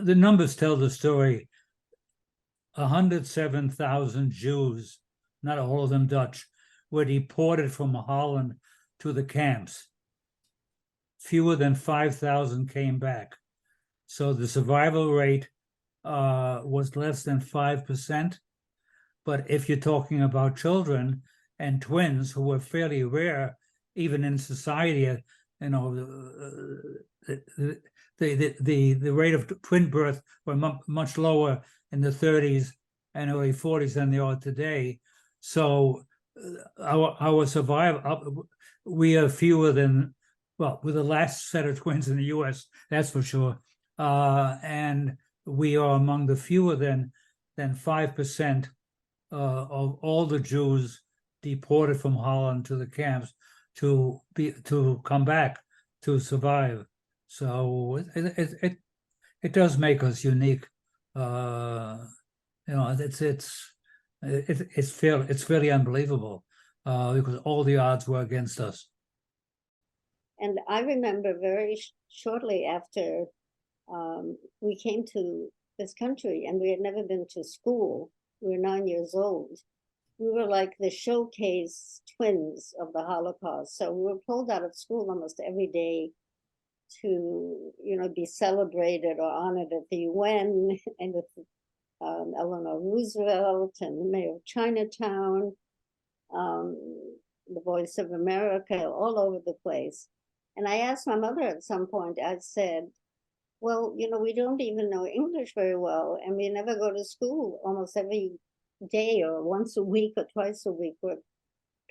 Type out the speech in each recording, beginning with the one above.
the numbers tell the story. 107,000 Jews, not all of them Dutch, were deported from Holland to the camps. Fewer than 5,000 came back. So the survival rate was less than 5%. But if you're talking about children and twins who were fairly rare, even in society, the rate of twin birth were much lower in the 30s and early 40s than they are today. So our survival, we are fewer than, well, we're the last set of twins in the U.S., that's for sure. And we are among the fewer than 5% of all the Jews deported from Holland to the camps to come back to survive. So it does make us unique. It's fairly unbelievable because all the odds were against us. And I remember very shortly after we came to this country, and we had never been to school. We were 9 years old. We were like the showcase twins of the Holocaust. So we were pulled out of school almost every day to, be celebrated or honored at the UN and with Eleanor Roosevelt and the mayor of Chinatown, the Voice of America, all over the place. And I asked my mother at some point, I said, well, we don't even know English very well, and we never go to school. Almost every day or once a week or twice a week, we're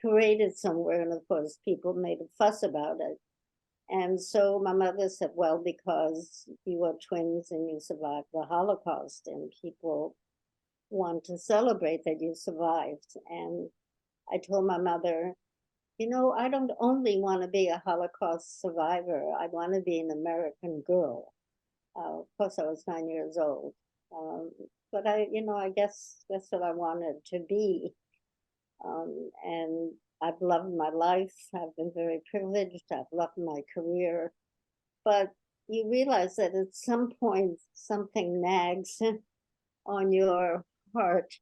paraded somewhere. And of course, people made a fuss about it. And so my mother said, well, because you are twins and you survived the Holocaust, and people want to celebrate that you survived. And I told my mother, I don't only want to be a Holocaust survivor. I want to be an American girl. Of course, I was 9 years old. But I guess that's what I wanted to be. And I've loved my life. I've been very privileged. I've loved my career. But you realize that at some point, something nags on your heart,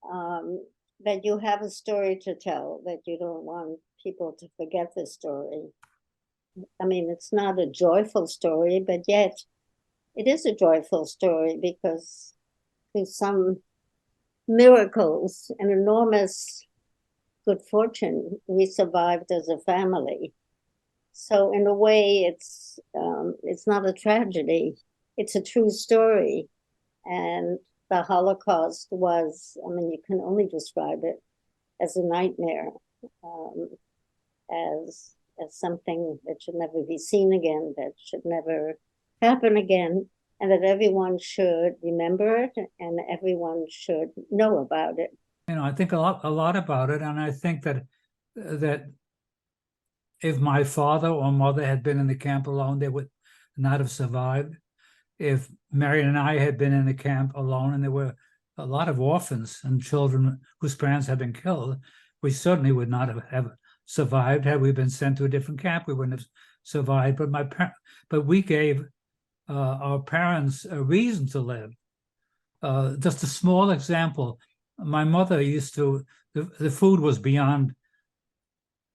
that you have a story to tell, that you don't want people to forget the story. I mean, it's not a joyful story, but yet it is a joyful story because through some miracles and enormous good fortune, we survived as a family. So in a way, it's not a tragedy. It's a true story. And the Holocaust was, you can only describe it as a nightmare, as something that should never be seen again, that should never happen again, and that everyone should remember it and everyone should know about it. I think a lot about it, and I think that if my father or mother had been in the camp alone, they would not have survived. If Marion and I had been in the camp alone, and there were a lot of orphans and children whose parents had been killed, we certainly would not have survived. Had we been sent to a different camp, we wouldn't have survived. But we gave our parents a reason to live. Just a small example. My mother used to, the food was beyond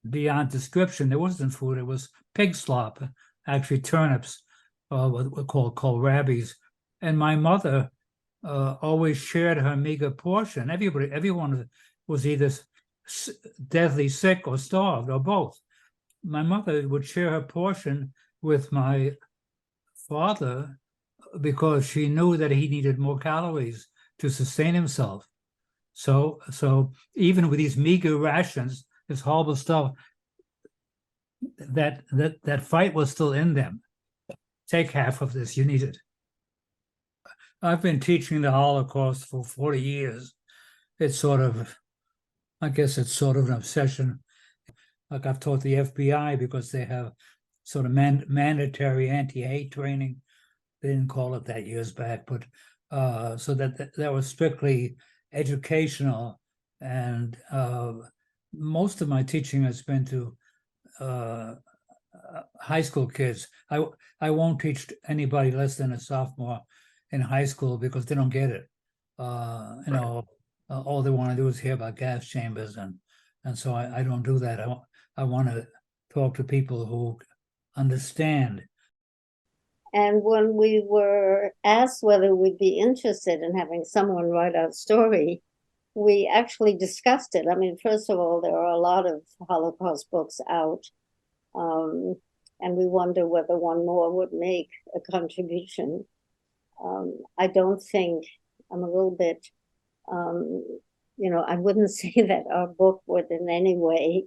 description. There wasn't food, it was pig slop, actually turnips, what we call kohlrabis. And my mother always shared her meager portion. Everyone was either deathly sick or starved or both. My mother would share her portion with my father because she knew that he needed more calories to sustain himself. So even with these meager rations, this horrible stuff, that fight was still in them. Take half of this, you need it. I've been teaching the Holocaust for 40 years. It's sort of an obsession. Like I've taught the FBI because they have sort of mandatory anti-hate training. They didn't call it that years back, but so that was strictly educational. And most of my teaching has been to high school kids. I won't teach anybody less than a sophomore in high school because they don't get it. All they want to do is hear about gas chambers, and so I don't do that. I want to talk to people who understand. And when we were asked whether we'd be interested in having someone write our story, we actually discussed it. I mean, first of all, there are a lot of Holocaust books out, and we wonder whether one more would make a contribution. I don't think, I'm a little bit, I wouldn't say that our book would in any way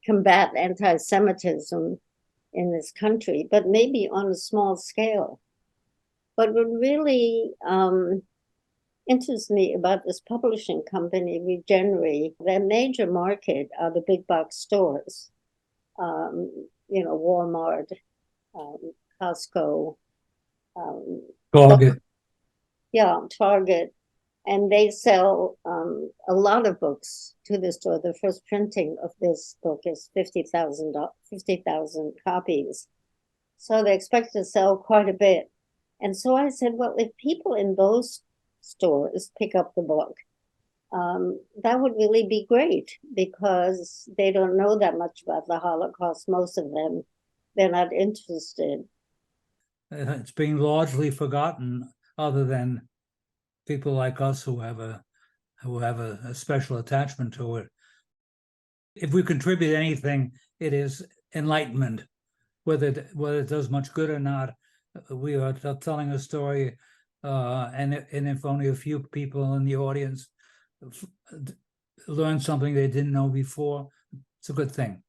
combat anti-Semitism in this country, but maybe on a small scale. But what really interests me about this publishing company, Regenerate, their major market are the big box stores, Walmart, Costco, Target. Target. And they sell a lot of books to the store. The first printing of this book is 50,000 copies. So they expect to sell quite a bit. And so I said, well, if people in those stores pick up the book, that would really be great, because they don't know that much about the Holocaust. Most of them, they're not interested. It's being largely forgotten, other than people like us who have a special attachment to it. If we contribute anything, it is enlightenment. Whether it does much good or not, we are telling a story, and if only a few people in the audience learn something they didn't know before, it's a good thing.